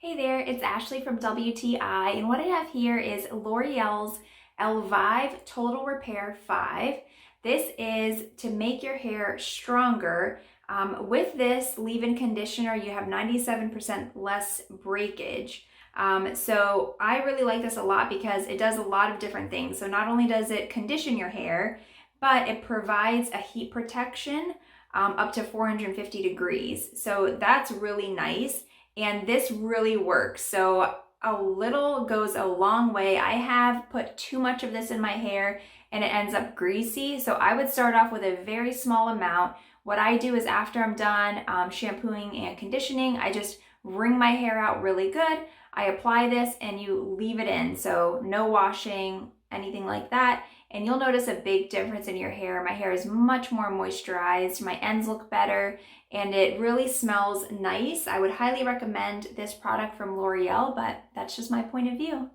Hey there, it's Ashley from WTI, and what I have here is L'Oreal's Elvive Total Repair 5. This is to make your hair stronger. With this leave-in conditioner, you have 97% less breakage. So I really like this a lot because it does a lot of different things. So not only does it condition your hair, but it provides a heat protection up to 450 degrees. So that's really nice. And this really works. So a little goes a long way. I have put too much of this in my hair and it ends up greasy. So I would start off with a very small amount. What I do is after I'm done shampooing and conditioning, I just wring my hair out really good. I apply this and you leave it in. So no washing, anything like that. And you'll notice a big difference in your hair. My hair is much more moisturized. My ends look better and it really smells nice. I would highly recommend this product from L'Oreal, but that's just my point of view.